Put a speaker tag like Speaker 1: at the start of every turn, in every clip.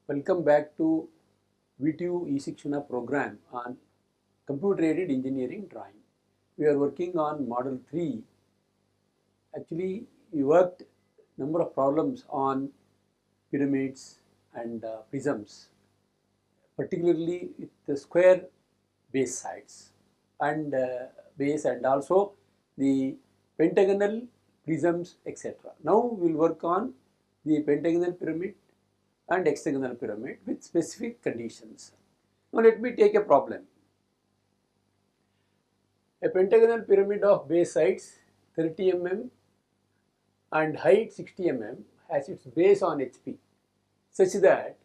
Speaker 1: Welcome back to VTU e-Shikshana program on computer-aided engineering drawing. We are working on model 3. Actually, we worked number of problems on pyramids and prisms, particularly with the square base sides and base, and also the pentagonal prisms, etc. Now we will work on the pentagonal pyramid and hexagonal pyramid with specific conditions. Now let me take a problem. A pentagonal pyramid of base sides 30 mm and height 60 mm has its base on HP such that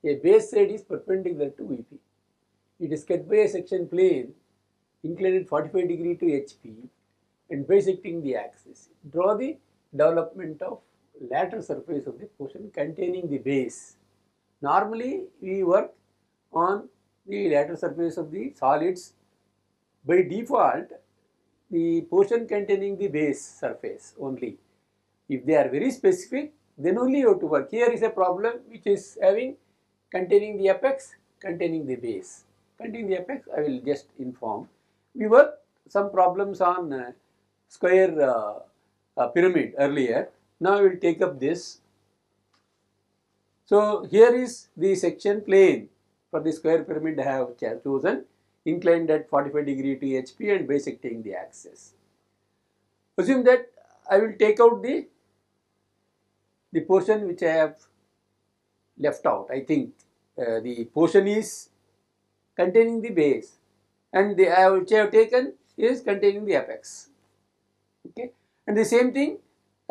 Speaker 1: a base side is perpendicular to VP. It is cut by a section plane inclined 45 degree to HP and bisecting the axis. Draw the development of lateral surface of the portion containing the base. Normally we work on the lateral surface of the solids. By default, the portion containing the base surface only. If they are very specific, then only you have to work. Here is a problem which is having containing the apex, containing the base. Containing the apex, I will just inform. We worked some problems on square pyramid earlier. Now we will take up this. So here is the section plane for the square pyramid I have chosen, inclined at 45 degree to HP and bisecting the axis. Assume that I will take out the portion which I have left out. I think the portion is containing the base, and the which I have taken is containing the apex. Okay, and the same thing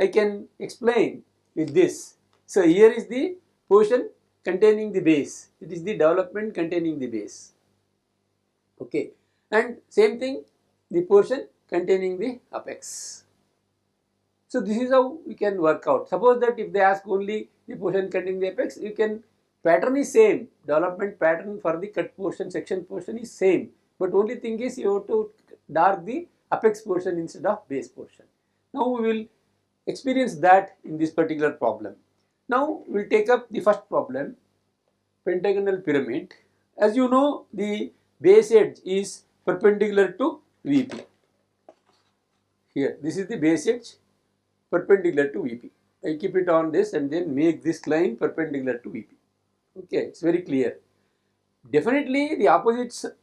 Speaker 1: I can explain with this. So here is the portion containing the base. It is the development containing the base. Okay, and same thing, the portion containing the apex. So this is how we can work out. Suppose that if they ask only the portion containing the apex, you can, pattern is same, development pattern for the cut portion, section portion is same, but only thing is you have to dark the apex portion instead of base portion. Now we will experience that in this particular problem. Now we will take up the first problem, pentagonal pyramid. As you know, the base edge is perpendicular to VP. Here, this is the base edge perpendicular to VP. I keep it on this and then make this line perpendicular to VP. Okay, it's very clear. Definitely the opposite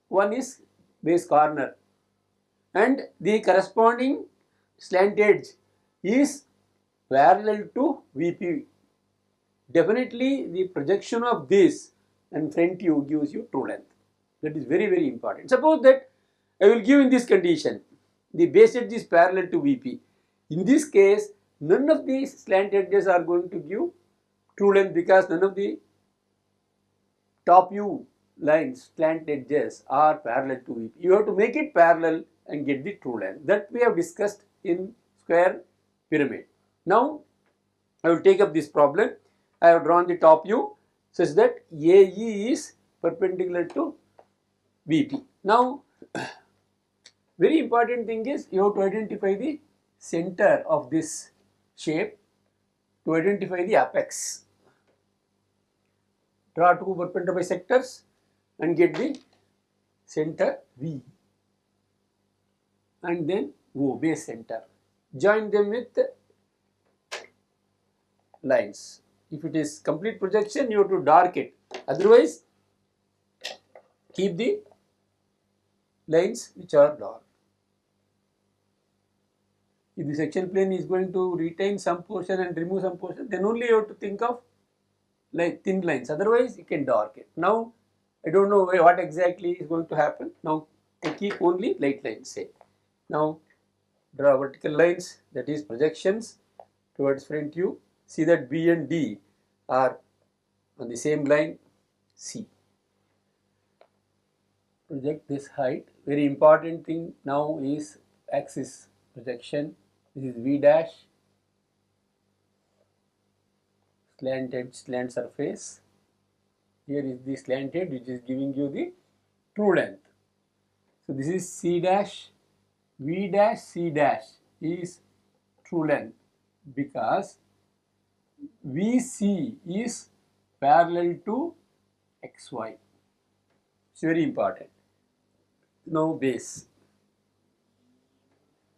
Speaker 1: one is base corner, and the corresponding slant edge is parallel to VP. Definitely the projection of this and front view gives you true length. That is very, very important. Suppose that I will give in this condition, the base edge is parallel to VP. In this case, none of these slant edges are going to give true length because none of the top view lines, slant edges are parallel to VP. You have to make it parallel and get the true length. That we have discussed in square pyramid. Now, I will take up this problem. I have drawn the top view such that AE is perpendicular to VP. Now, very important thing is you have to identify the center of this shape to identify the apex. Draw two perpendicular bisectors and get the center V, and then O, base center. Join them with lines. If it is complete projection, you have to dark it. Otherwise, keep the lines which are dark. If the section plane is going to retain some portion and remove some portion, then only you have to think of like thin lines. Otherwise, you can dark it. Now, I don't know what exactly is going to happen. Now, I keep only light lines, say. Now, draw vertical lines, that is projections towards front view. See that B and D are on the same line, C. Project this height. Very important thing now is axis projection. This is V dash, slant edge, slant surface. Here is the slant edge which is giving you the true length. So this is C dash, V dash, C dash is true length because VC is parallel to xy. It's very important. Now base.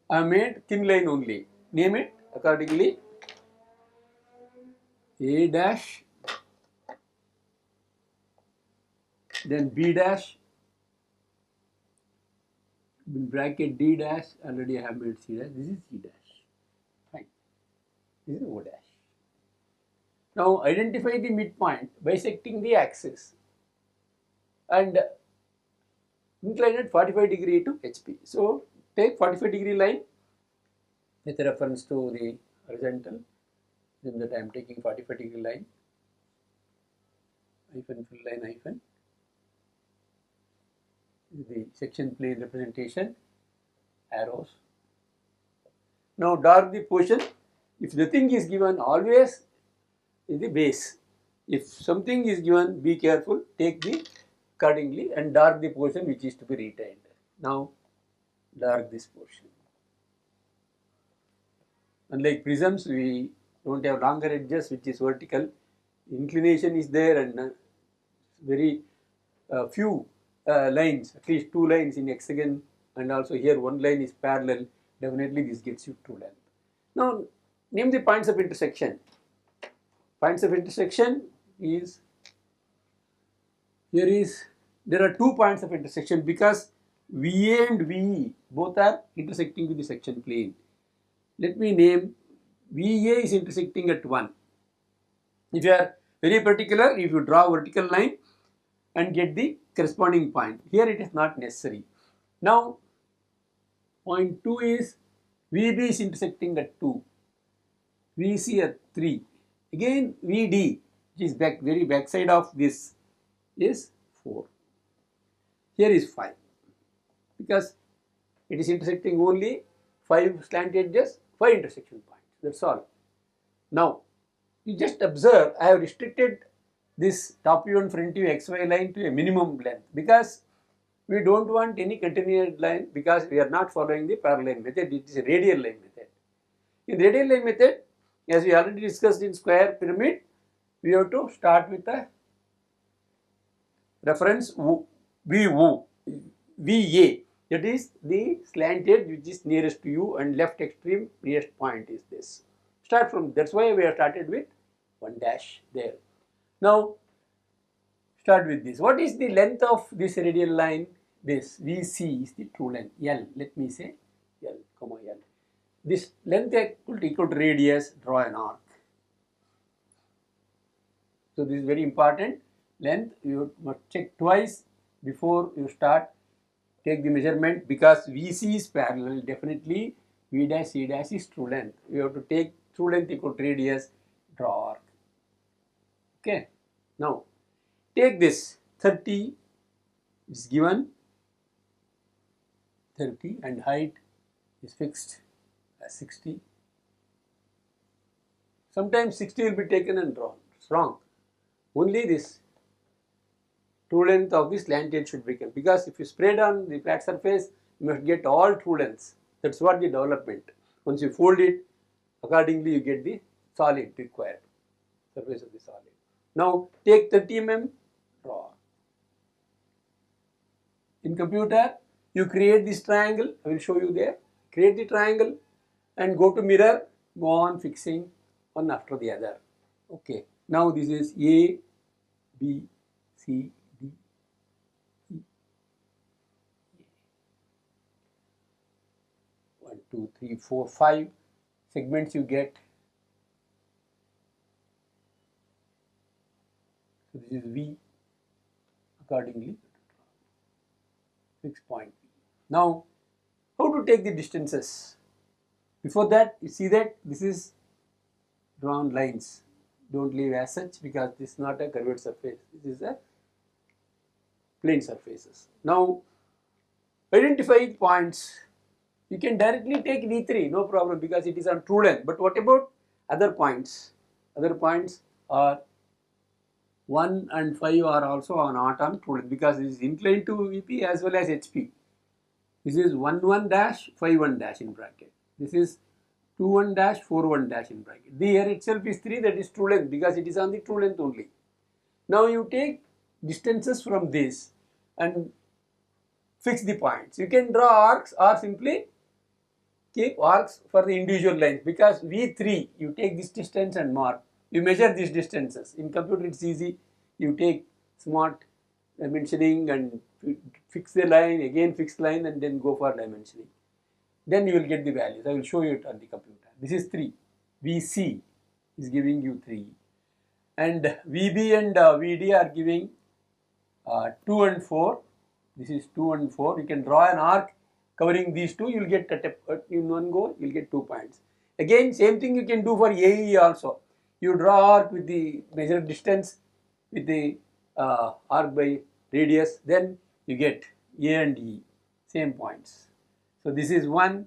Speaker 1: I made thin line only. Name it accordingly. A dash, then B dash, in bracket D dash, already I have made C dash. This is C dash. Fine. This is O dash. Now identify the midpoint bisecting the axis and incline at 45° to HP. So take 45° line with reference to the horizontal. Then that I am taking 45° line, hyphen fill line hyphen, the section plane representation, arrows. Now dark the portion. If nothing is given, always is the base. If something is given, be careful, take the accordingly and dark the portion which is to be retained. Now dark this portion. Unlike prisms, we don't have longer edges which is vertical. Inclination is there and very few lines, at least 2 lines in hexagon, and also here 1 line is parallel. Definitely this gets you 2 length. Now name the points of intersection. Points of intersection is, there are 2 points of intersection because VA and VE both are intersecting with the section plane. Let me name VA is intersecting at 1. If you are very particular, if you draw a vertical line and get the corresponding point. Here it is not necessary. Now point 2 is VB is intersecting at 2, VC at 3. Again VD, which is very back side of this, is 4. Here is 5 because it is intersecting only 5 slant edges, 5 intersection points. That's all. Now you just observe, I have restricted this top view and front view XY line to a minimum length because we don't want any continuous line because we are not following the parallel method. It is a radial line method. In radial line method, as we already discussed in square pyramid, we have to start with a reference VA. That is the slant edge which is nearest to you and left extreme nearest point is this. Start from, that's why we have started with 1 dash there. Now start with this. What is the length of this radial line? This VC is the true length. L, let me say L, comma L. This length equal to radius, draw an arc. So this is very important. Length you must check twice before you start. Take the measurement because VC is parallel. Definitely V dash C dash is true length. You have to take true length equal to radius, draw arc. Okay. Now take this 30 is given, 30 and height is fixed as 60. Sometimes 60 will be taken and drawn. It's wrong. Only this true length of the slant edge should become, because if you spread on the flat surface, you must get all true lengths. That's what the development. Once you fold it, accordingly you get the solid required, surface of the solid. Now take 30 mm, draw. In computer, you create this triangle. I will show you there. Create the triangle and go to mirror, go on fixing one after the other. Okay. Now this is A, B, C, D, E. 1, 2, 3, 4, 5 segments you get. So this is V accordingly. Fixed point. Now, how to take the distances? Before that, you see that this is drawn lines. Don't leave as such because this is not a curved surface. This is a plane surfaces. Now, identify points. You can directly take D3, no problem because it is on true length. But what about other points? Other points are 1 and 5 are also not on true length because this is inclined to VP as well as HP. This is 1 1 dash 5 1 dash in bracket. This is 2 1 dash 4 1 dash in bracket. The here itself is 3, that is true length because it is on the true length only. Now you take distances from this and fix the points. You can draw arcs or simply keep arcs for the individual lines, because V3 you take this distance and mark. You measure these distances. In computer it's easy. You take smart dimensioning and fix the line, again fix line, and then go for dimensioning. Then you will get the values. I will show you it on the computer. This is 3. VC is giving you 3. And VB and VD are giving 2 and 4. This is 2 and 4. You can draw an arc covering these two. You will get in one go, you will get 2 points. Again, same thing you can do for AE also. You draw arc with the measured distance with the arc by radius, then you get A and E, same points. So this is 1.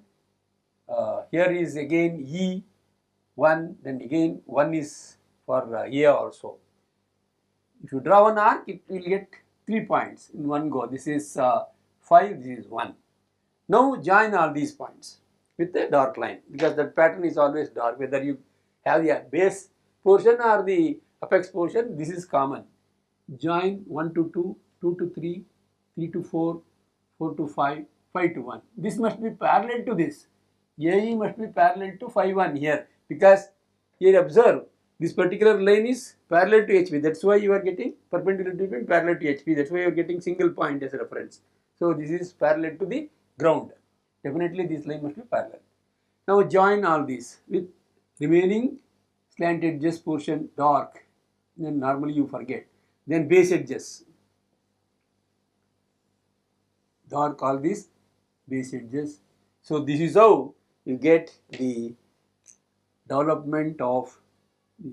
Speaker 1: Here is again E 1, then again 1 is for A also. If you draw an arc, it will get 3 points in one go. This is 5, this is 1. Now join all these points with a dark line, because that pattern is always dark. Whether you have the base portion or the apex portion, this is common. Join 1 to 2, 2 to 3, 3 to 4, 4 to 5, 5 to 1. This must be parallel to this. AE must be parallel to phi 1 here, because here observe this particular line is parallel to HP. That's why you are getting perpendicular to it, parallel to HP. That's why you are getting single point as a reference. So this is parallel to the ground. Definitely this line must be parallel. Now join all these with remaining slant edges portion dark. Then normally you forget. Then base edges. Dark all these base edges. So this is how you get the development of the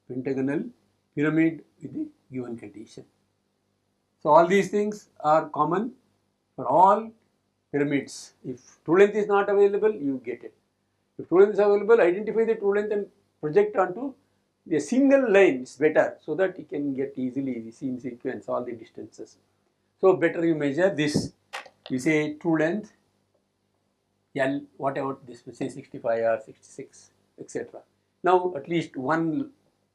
Speaker 1: pentagonal pyramid with the given condition. So all these things are common for all pyramids. If true length is not available, you get it. If true length is available, identify the true length and project onto a single line is better, so that you can get easily see in sequence all the distances. So better you measure this. You say true length L, whatever this, say 65 or 66, etc. Now at least one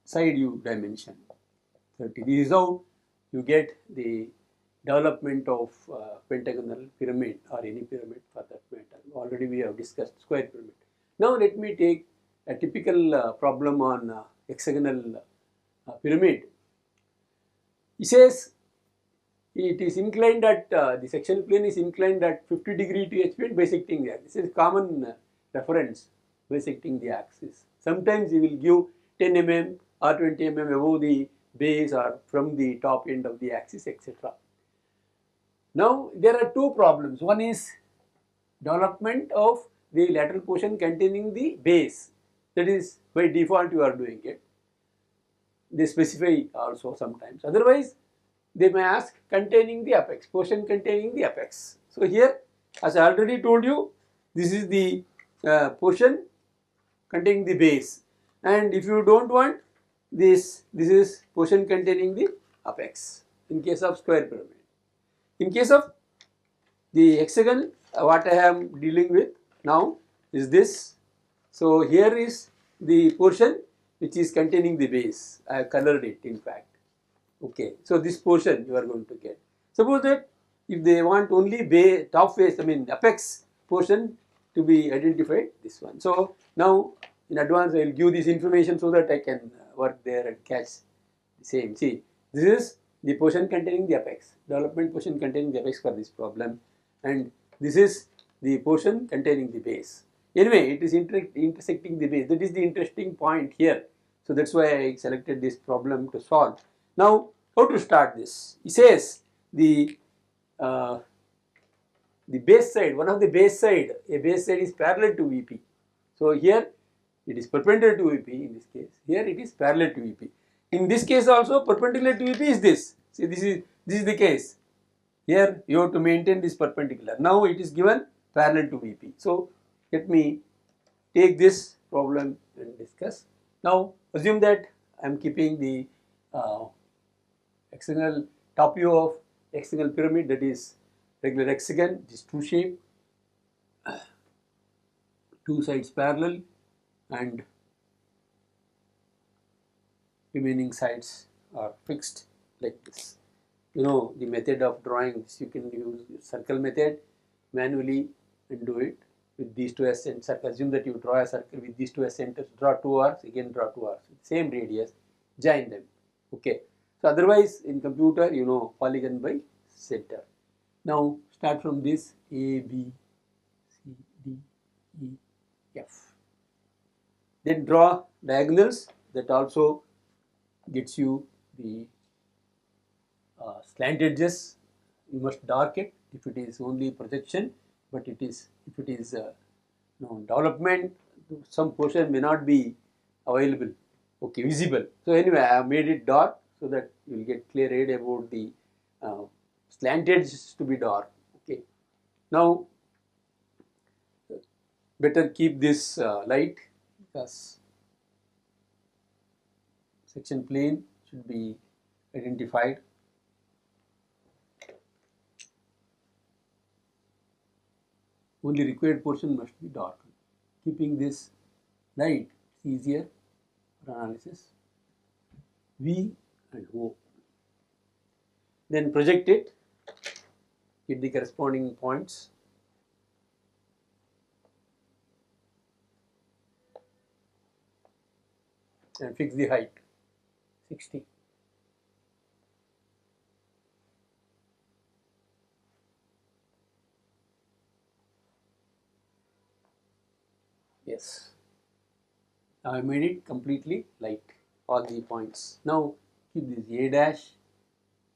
Speaker 1: side you dimension 30. This is how you get the development of pentagonal pyramid or any pyramid for that matter. Already we have discussed square pyramid. Now let me take a typical problem on hexagonal pyramid. He says it is inclined at the sectional plane is inclined at 50 degree to HP and bisecting there. This is common reference, bisecting the axis. Sometimes he will give 10 mm or 20 mm above the base or from the top end of the axis, etc. Now there are two problems. One is development of the lateral portion containing the base. That is by default you are doing it. They specify also sometimes. Otherwise they may ask containing the apex, portion containing the apex. So here, as I already told you, this is the portion containing the base, and if you don't want this is portion containing the apex in case of square pyramid. In case of the hexagon, what I am dealing with now is this. So here is the portion which is containing the base. I have colored it in fact. Okay, so this portion you are going to get. Suppose that if they want only top face, apex portion to be identified, this one. So now in advance I will give this information so that I can work there and catch the same. See, this is the portion containing the apex, development portion containing the apex for this problem, and this is the portion containing the base. Anyway, it is intersecting the base. That is the interesting point here. So that's why I selected this problem to solve. Now, how to start this? He says the base side, one of the base side, a base side is parallel to VP. So here it is perpendicular to VP in this case. Here it is parallel to VP. In this case also perpendicular to VP is this. See, this is the case. Here you have to maintain this perpendicular. Now it is given parallel to VP. So let me take this problem and discuss. Now assume that I am keeping the hexagonal top view of hexagonal pyramid, that is regular hexagon, this true shape, two sides parallel, and remaining sides are fixed like this. You know the method of drawing this, you can use circle method manually and do it with these two as centers. Assume that you draw a circle with these two as centers, draw two arcs, again draw two arcs, same radius, join them. Okay. So otherwise in computer, you know, polygon by center. Now start from this A, B, C, D, E, F. Then draw diagonals, that also gets you the slant edges. You must dark it if it is only projection, but it is, if it is development, some portion may not be available, okay, visible. So anyway, I have made it dark so that you will get clear idea about the slant edges to be dark. Okay. Now better keep this light, because section plane should be identified. Only required portion must be dark. Keeping this light is easier for analysis. V and O. Then project it, get the corresponding points. And fix the height, 60. Yes. Now I made it completely light, all the points. Now keep this A dash,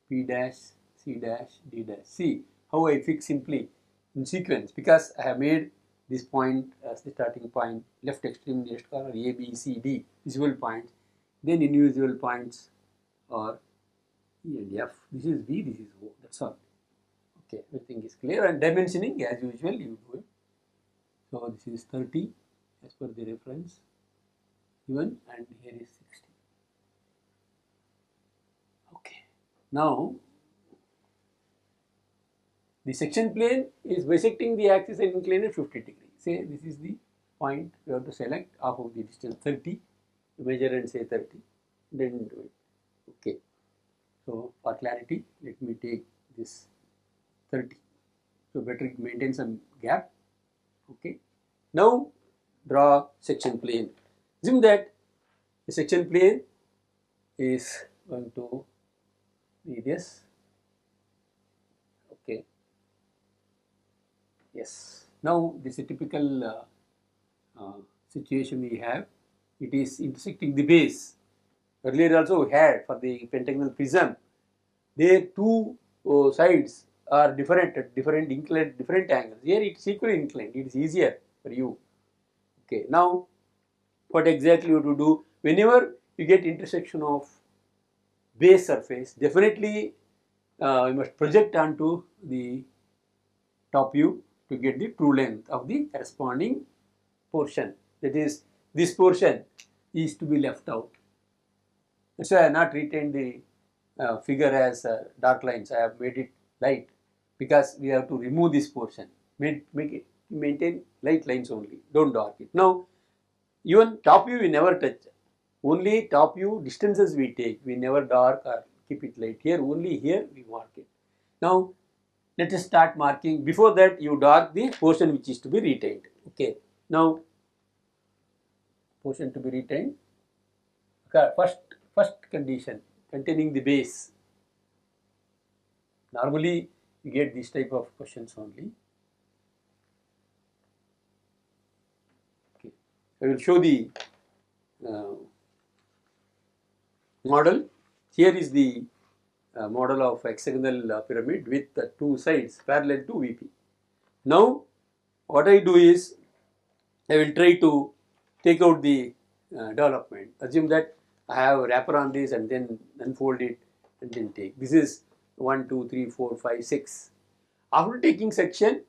Speaker 1: P dash, C dash, D dash. See how I fix simply in sequence, because I have made this point as the starting point, left extreme nearest corner, A, B, C, D, visible points. Then invisible points are E and F. This is V, this is O. That's all. Okay, everything is clear. And dimensioning as usual you do it. So this is 30 as per the reference given, and here is 60. Okay. Now the section plane is bisecting the axis and inclined at 50 degrees. Say this is the point we have to select off of the distance 30, measure and say 30, then do it. Okay. So for clarity, let me take this 30. So better maintain some gap. Okay. Now draw section plane. Assume that the section plane is going to be this. Okay. Yes. Now this is a typical situation we have. It is intersecting the base. Earlier also we had for the pentagonal prism, their two sides are different at different inclined, different angles. Here it is equally inclined. It is easier for you. Okay. Now what exactly you have to do? Whenever you get intersection of base surface, definitely you must project onto the top view to get the true length of the corresponding portion. That is, this portion is to be left out. That's why I have not retained the figure as dark lines. I have made it light because we have to remove this portion. Make it, maintain light lines only. Don't dark it. Now, even top view we never touch. Only top view distances we take. We never dark or keep it light. Here, only here we mark it. Now let us start marking. Before that, you dark the portion which is to be retained. Okay. Now portion to be retained. First condition, containing the base. Normally you get this type of questions only. Okay. I will show the model. Here is the model of hexagonal pyramid with two sides parallel to VP. Now what I do is, I will try to take out the development. Assume that I have a wrapper on this and then unfold it and then take. This is 1, 2, 3, 4, 5, 6. After taking section,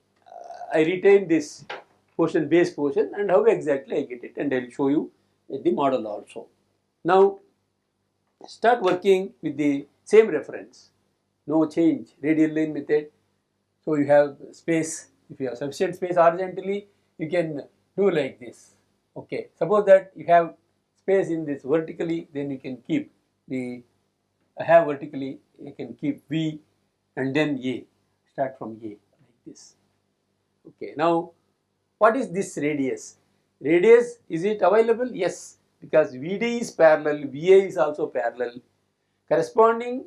Speaker 1: I retain this portion, base portion, and how exactly I get it, and I will show you the model also. Now start working with the same reference. No change, radial line method. So you have space. If you have sufficient space horizontally, you can do like this. Okay. Suppose that you have space in this vertically, then you can keep I have vertically, I can keep V and then A, start from A like this. Okay, now what is this radius? Radius, is it available? Yes, because VD is parallel, VA is also parallel. Corresponding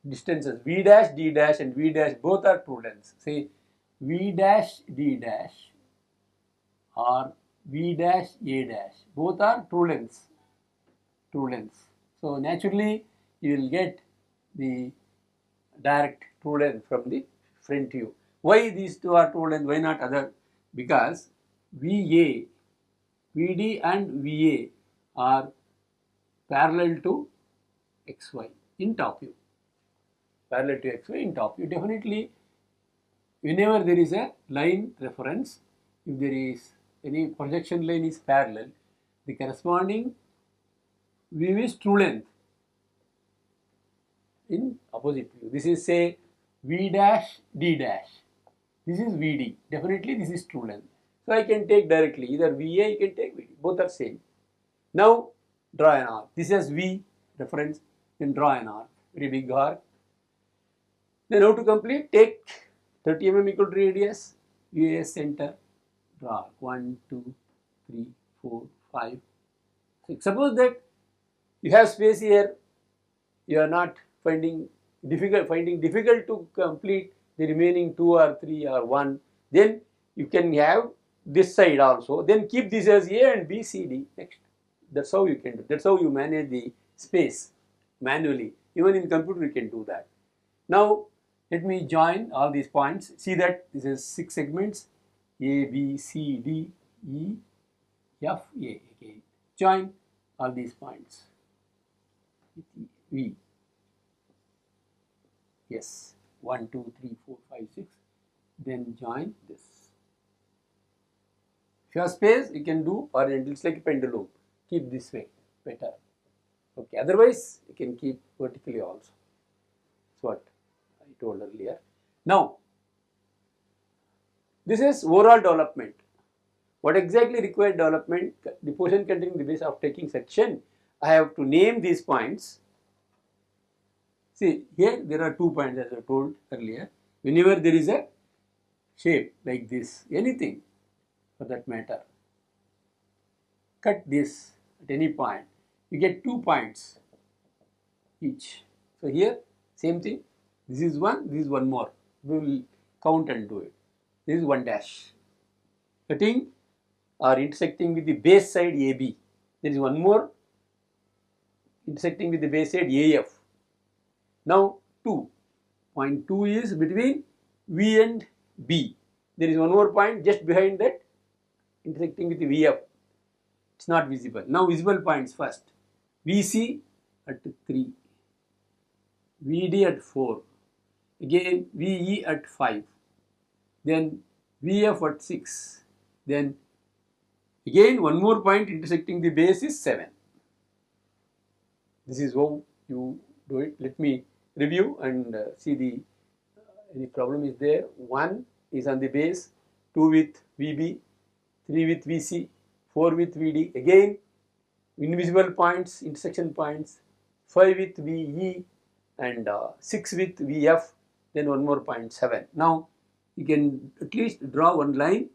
Speaker 1: distances V dash, D dash and V dash both are true lengths. Say V dash, D dash or V dash, A dash, both are true lengths. So naturally you will get the direct true length from the front view. Why these two are true length? Why not other? Because VA, VD and VA are parallel to XY in top view. Parallel to XY in top view. Definitely, whenever there is a line reference, if there is any projection line is parallel, the corresponding view is true length in opposite view. This is say V dash D dash. This is VD. Definitely this is true length. So I can take directly either VA, you can take VD. Both are same. Now draw an arc. This is V reference. Then draw an arc. Very big arc. Then how to complete? Take 30 mm equal to radius. US center. Draw 1, 2, 3, 4, 5, 6. Suppose that you have space here. You are not finding difficult to complete the remaining 2 or 3 or 1, then you can have this side also, then keep this as A and B, C, D next. That's how you can do. That's how you manage the space manually. Even in computer you can do that. Now let me join all these points. See that this is 6 segments, A, B, C, D, E, F, A. Again join all these points. V. Yes, 1, 2, 3, 4, 5, 6. Then join this. If you have space, you can do horizontal. It's like a pendulum. Keep this way, better. Okay. Otherwise, you can keep vertically also. That's what I told earlier. Now, this is overall development. What exactly required development? The portion containing the base of taking section. I have to name these points. See, here there are 2 points as I told earlier. Whenever there is a shape like this, anything for that matter, cut this at any point, you get 2 points each. So here, same thing. This is one more. We will count and do it. This is 1 dash. Cutting or intersecting with the base side AB. There is one more intersecting with the base side AF. Now 2. Point 2 is between V and B. There is one more point just behind that intersecting with the VF. It's not visible. Now visible points first. VC at 3. VD at 4. Again VE at 5. Then VF at 6. Then again one more point intersecting the base is 7. This is how you do it. Let me review and see the any problem is there. 1 is on the base, 2 with VB, 3 with VC, 4 with VD. Again invisible points, intersection points, 5 with VE and 6 with VF. Then one more point 7. Now you can at least draw one line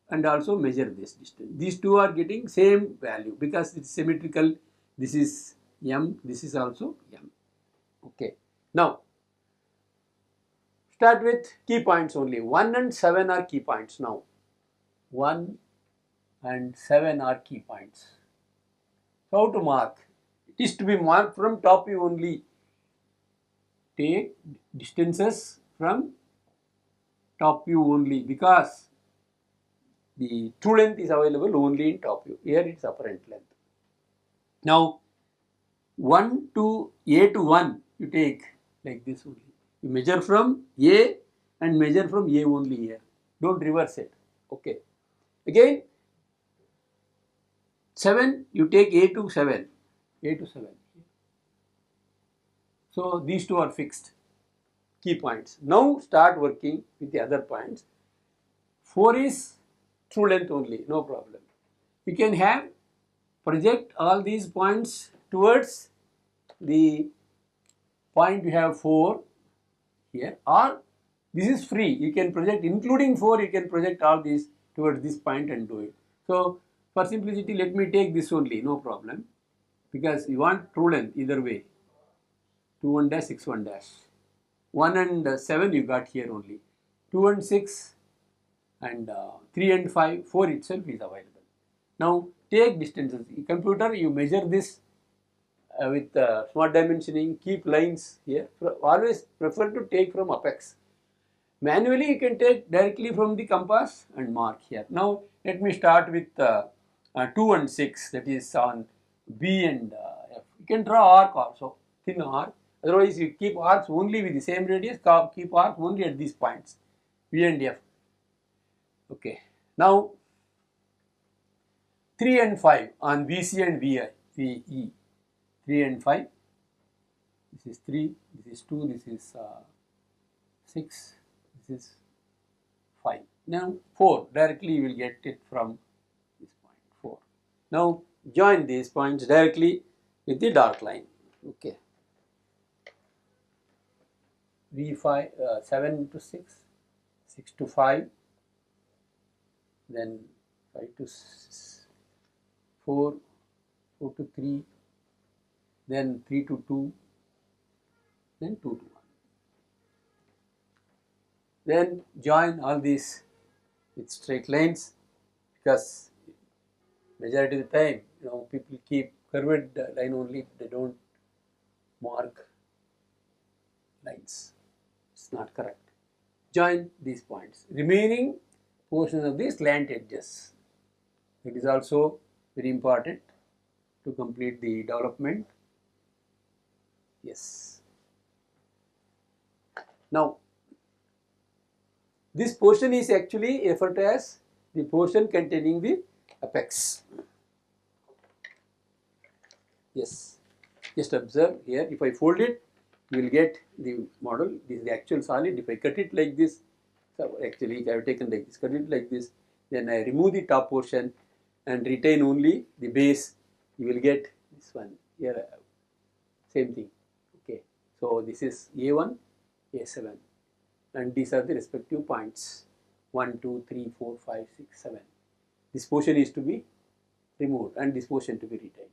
Speaker 1: and also measure this distance. These two are getting same value because it's symmetrical. This is M, this is also M. Okay. Now start with key points only. 1 and 7 are key points now. 1 and 7 are key points. So how to mark? It is to be marked from top view only. Take distances from top view only because the true length is available only in top view. Here it is apparent length. Now 1 to A to 1 you take like this only. You measure from A and measure from A only here. Don't reverse it. Okay. Again 7 you take A to 7. A to 7. So these two are fixed key points. Now start working with the other points. 4 is true length only, no problem. You can have project all these points towards the point you have 4 here, or this is free. You can project, including 4, you can project all these towards this point and do it. So for simplicity, let me take this only, no problem, because you want true length either way. 2 1 dash 6 1 dash. 1 and 7 you got here only. 2 and 6 and 3 and 5, 4 itself is available. Now take distances. In computer, you measure this with smart dimensioning, keep lines here. Always prefer to take from apex. Manually, you can take directly from the compass and mark here. Now let me start with 2 and 6, that is on B and F. You can draw arc also, thin arc. Otherwise, you keep arcs only with the same radius, keep arc only at these points, V and F. Okay. Now 3 and 5 on VC and VE. 3 and 5. This is 3, this is 2, this is 6, this is 5. Now 4, directly you will get it from this point, 4. Now join these points directly with the dark line. Okay. V5, 7 to 6, 6 to 5, then 5 to 4, 4 to 3, then 3 to 2, then 2 to 1. Then join all these with straight lines, because majority of the time, people keep curved line only, they don't mark lines. It's not correct. Join these points. Remaining portions of the slant edges. It is also very important to complete the development. Yes. Now, this portion is actually referred to as the portion containing the apex. Yes. Just observe here, if I fold it, you will get the model. This is the actual solid. If I cut it like this, so actually I have taken like this, cut it like this, then I remove the top portion and retain only the base, you will get this one here, same thing. Okay, so this is A1, A7, and these are the respective points 1, 2, 3, 4, 5, 6, 7. This portion is to be removed and this portion to be retained.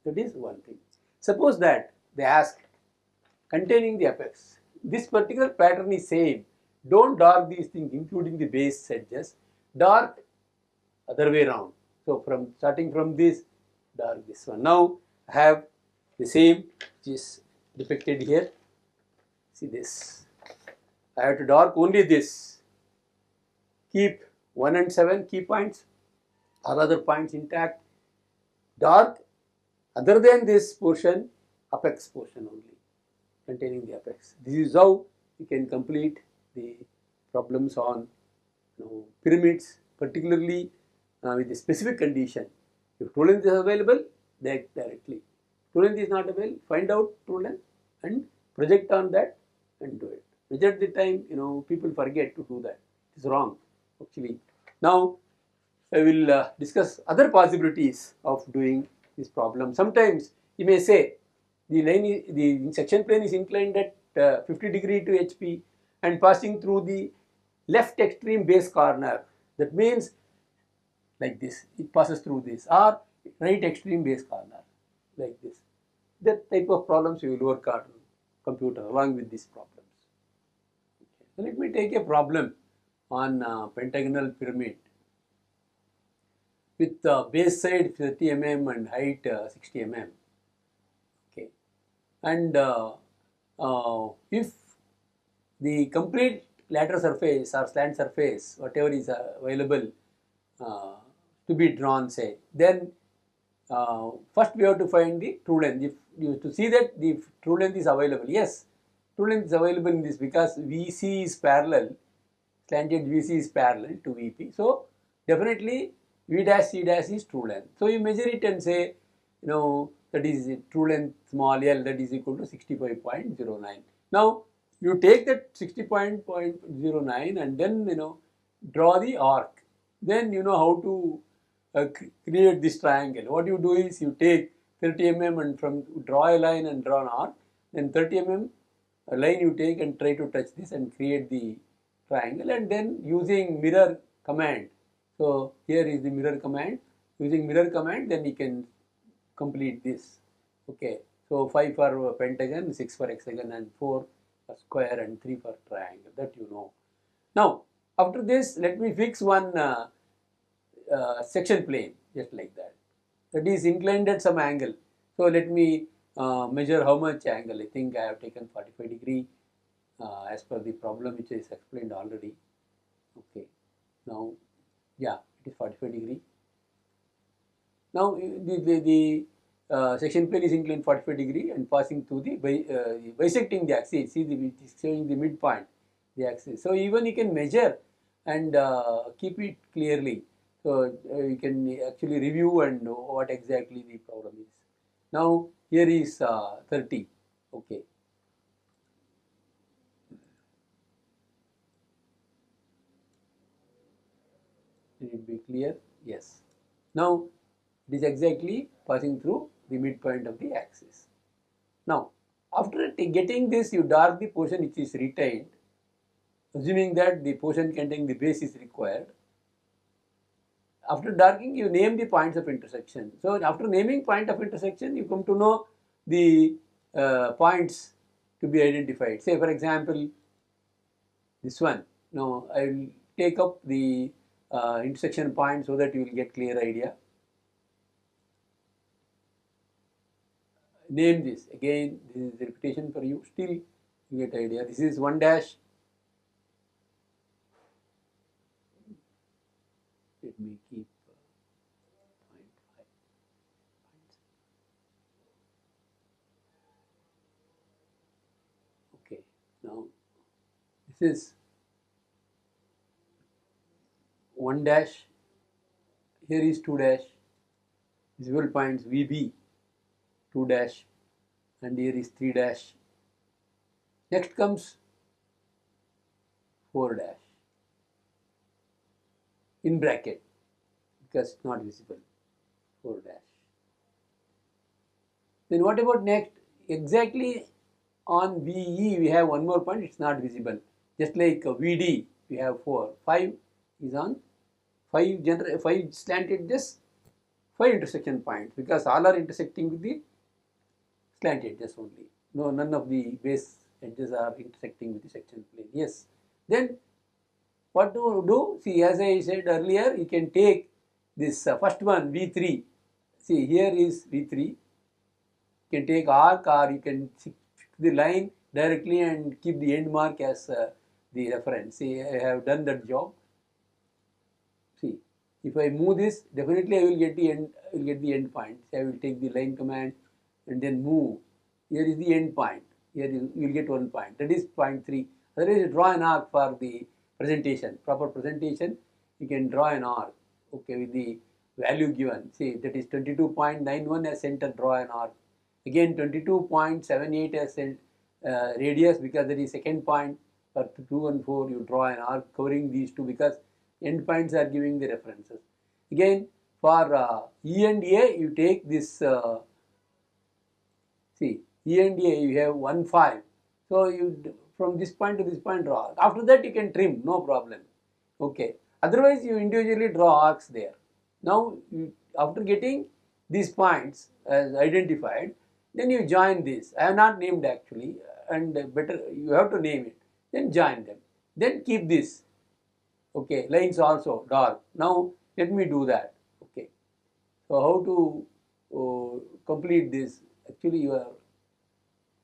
Speaker 1: That is one thing. Suppose that they ask containing the apex. This particular pattern is same. Don't dark these things, including the base edges. Dark other way around. So starting from this, dark this one. Now I have the same which is depicted here. See this. I have to dark only this. Keep 1 and 7 key points. All other points intact. Dark other than this portion, apex portion only, containing the apex. This is how you can complete the problems on pyramids, particularly with the specific condition. If true length is available, directly. True length is not available, find out true length and project on that and do it. Majority of the time, people forget to do that. It is wrong, actually. Now, I will discuss other possibilities of doing this problem. Sometimes you may say the section plane is inclined at 50 degree to HP and passing through the left extreme base corner. That means like this, it passes through this, or right extreme base corner, like this. That type of problems you will work on computer along with these problems. Okay. So let me take a problem on pentagonal pyramid with base side 30 mm and height 60 mm. Okay, and if the complete lateral surface or slant surface, whatever is available to be drawn, say, then first we have to find the true length. If you to see that the true length is available, yes, true length is available in this because VC is parallel, slanted VC is parallel to VP. So definitely V dash C dash is true length. So you measure it and say, that is true length small l, that is equal to 65.09. Now you take that 60.09 and then draw the arc. Then you know how to create this triangle. What you do is you take 30 mm and from draw a line and draw an arc, then 30 mm a line you take and try to touch this and create the triangle, and then using mirror command. So here is the mirror command. Using mirror command, then you can complete this. Okay. So 5 for pentagon, 6 for hexagon, and 4 for square, and 3 for triangle. That you know. Now after this, let me fix one section plane just like that. That is inclined at some angle. So let me measure how much angle. I think I have taken 45 degree as per the problem which is explained already. Okay. Now, yeah, it is 45 degree. Now the section plane is inclined 45 degree and passing through the bisecting the axis. See, it is showing the midpoint, the axis. So even you can measure and keep it clearly. So you can actually review and know what exactly the problem is. Now here is 30. Okay. Did it be clear? Yes. Now it is exactly passing through the midpoint of the axis. Now after getting this, you dark the portion which is retained, assuming that the portion containing the base is required. After darkening, you name the points of intersection. So after naming point of intersection, you come to know the points to be identified. Say for example, this one. Now I will take up the intersection point so that you will get clear idea. Name this. Again, this is repetition for you. Still you get idea. This is 1 dash. Let me keep 0.5. Okay. Now this is 1 dash. Here is 2 dash. Visible points VB 2 dash, and here is 3 dash. Next comes 4 dash in bracket because it's not visible. 4 dash. Then what about next? Exactly on VE we have one more point, it's not visible. Just like VD we have 4. 5 is on 5 slant edges, 5 intersection points because all are intersecting with the slant edges only. No, none of the base edges are intersecting with the section plane. Yes. Then what to do? See, as I said earlier, you can take this first one V3. See, here is V3. You can take arc, or you can fix the line directly and keep the end mark as the reference. See, I have done that job. See, if I move this, definitely I will get the end. I will get the end point. So I will take the line command and then move. Here is the end point. Here you will get 1 point. That is 0.3. Otherwise, you draw an arc for the presentation. Proper presentation, you can draw an arc. Okay, with the value given. See, that is 22.91 as center. Draw an arc. Again, 22.78 as radius because that is second point. For 2 and 4, you draw an arc covering these two because endpoints are giving the references. Again, for E and A, you take this. See, E and A, you have 1, 5. So you from this point to this point draw. After that, you can trim, no problem. Okay. Otherwise, you individually draw arcs there. Now, after getting these points as identified, then you join this. I have not named actually, and better you have to name it. Then join them. Then keep this. Okay, lines also dark. Now let me do that. Okay, so how to complete this? Actually, you are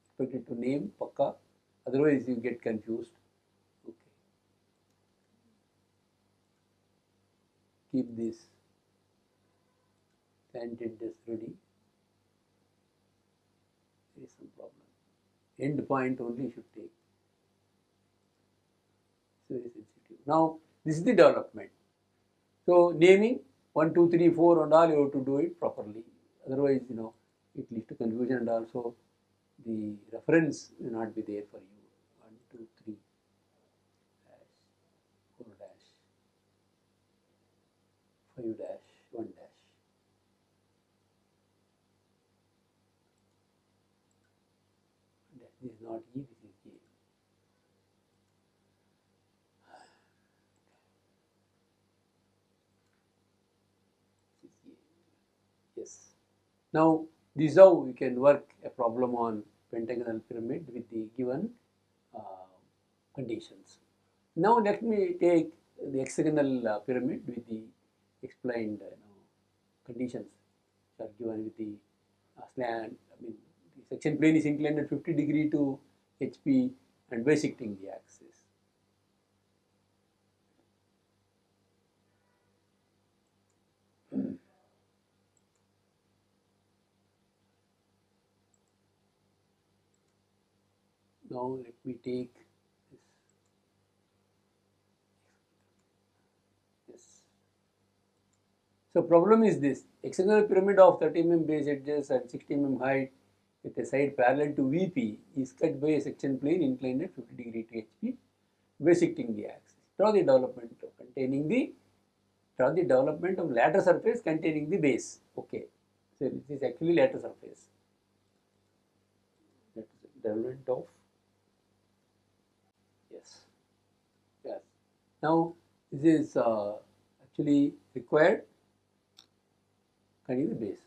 Speaker 1: expected to name Pakka, otherwise you get confused. Okay, keep this tangent just ready. There is some problem. End point only should take. So very sensitive. Now this is the development. So naming 1, 2, 3, 4 and all you have to do it properly. Otherwise, it leads to confusion and also the reference will not be there for you. 1, 2, 3 dash 4 dash 5 dash 1 dash. This is not E, this is A. This is A. Yes. Now, this is how we can work a problem on pentagonal pyramid with the given conditions. Now, let me take the hexagonal pyramid with the explained conditions which are given with the slant. I mean, the section plane is inclined at 50 degree to HP and bisecting the axis. Now, let me take this. So, problem is this: hexagonal pyramid of 30 mm base edges and 60 mm height with a side parallel to VP is cut by a section plane inclined at 50 degree to HP, bisecting the axis. Draw the development of lateral surface containing the base. Okay, so this is actually lateral surface. That is the development of yes. Now this is actually required containing the base.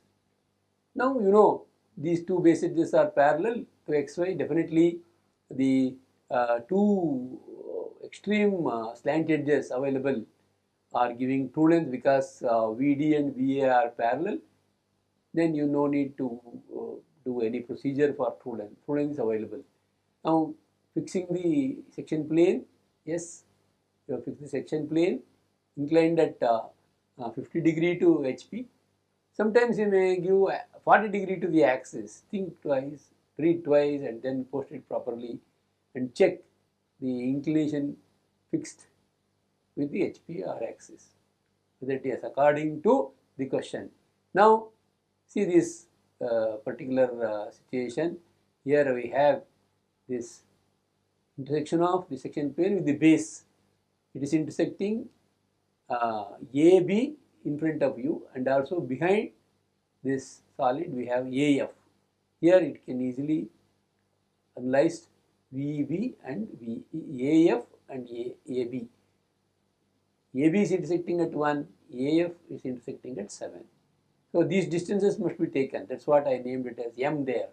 Speaker 1: Now you know these two base edges are parallel to XY. Definitely the two extreme slant edges available are giving true length because VD and VA are parallel. Then you no need to do any procedure for true length. True length is available. Now fixing the section plane, yes, you have fixed the section plane inclined at 50 degree to HP. Sometimes you may give 40 degree to the axis. Think twice, read twice, and then post it properly and check the inclination fixed with the HP or axis, whether it is according to the question. Now, see this particular situation. Here we have this intersection of the section plane with the base. It is intersecting AB in front of you, and also behind this solid we have AF. Here it can easily analyze VB and AF and AB. AB is intersecting at 1, AF is intersecting at 7. So these distances must be taken. That's what I named it as M there.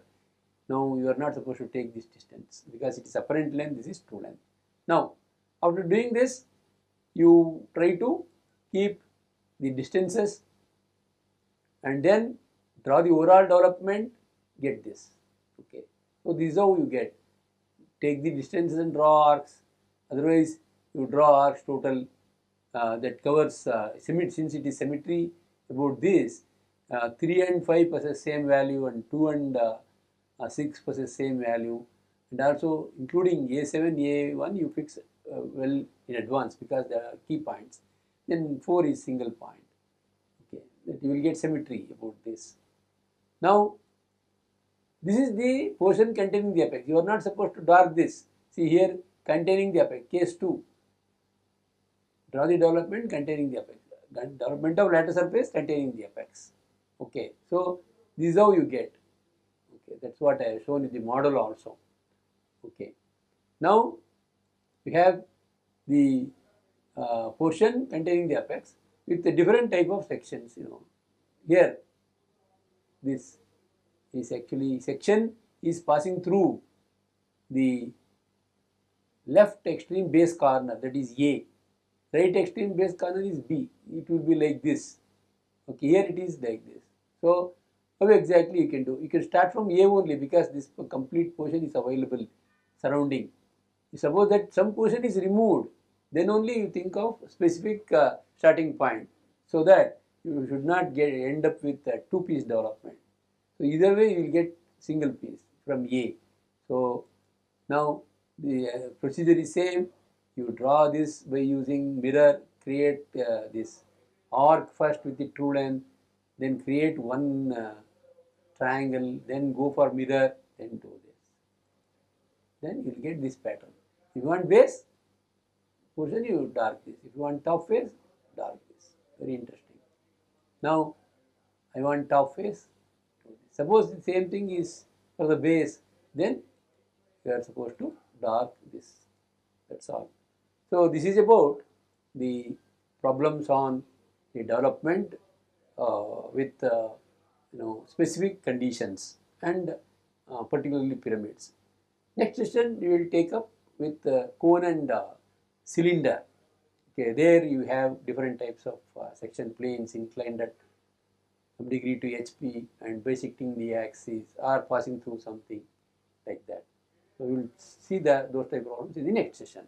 Speaker 1: Now you are not supposed to take this distance because it is apparent length, this is true length. Now, after doing this, you try to keep the distances and then draw the overall development, get this. Okay. So this is how you get. Take the distances and draw arcs. Otherwise, you draw arcs total that covers since it is symmetry about this. 3 and 5 possess same value and 2 and 6 possess same value, and also including A7, A1 you fix well in advance because they are key points. Then 4 is single point. Okay, that you will get symmetry about this. Now, this is the portion containing the apex. You are not supposed to dark this. See here, containing the apex, case 2. Draw the development containing the apex. Development of lateral surface containing the apex. Okay, so this is how you get. Okay, that's what I have shown in the model also. Okay, now we have the portion containing the apex with a different type of sections. Here this is actually section is passing through the left extreme base corner, that is A. Right extreme base corner is B. It will be like this. Okay, here it is like this. So how exactly you can do? You can start from A only because this complete portion is available surrounding. Suppose that some portion is removed, then only you think of specific starting point, so that you should not end up with a two-piece development. So either way you will get single piece from A. So now the procedure is same. You draw this by using mirror, create this arc first with the true length, then create one triangle, then go for mirror, then do this. Then you will get this pattern. If you want base portion, you dark this. If you want top face, dark this. Very interesting. Now, I want top face. Suppose the same thing is for the base, then you are supposed to dark this. That's all. So this is about the problems on the development with specific conditions and particularly pyramids. Next session we will take up with cone and cylinder. Okay, there you have different types of section planes inclined at some degree to HP and bisecting the axis or passing through something like that. So we will see those type of problems in the next session.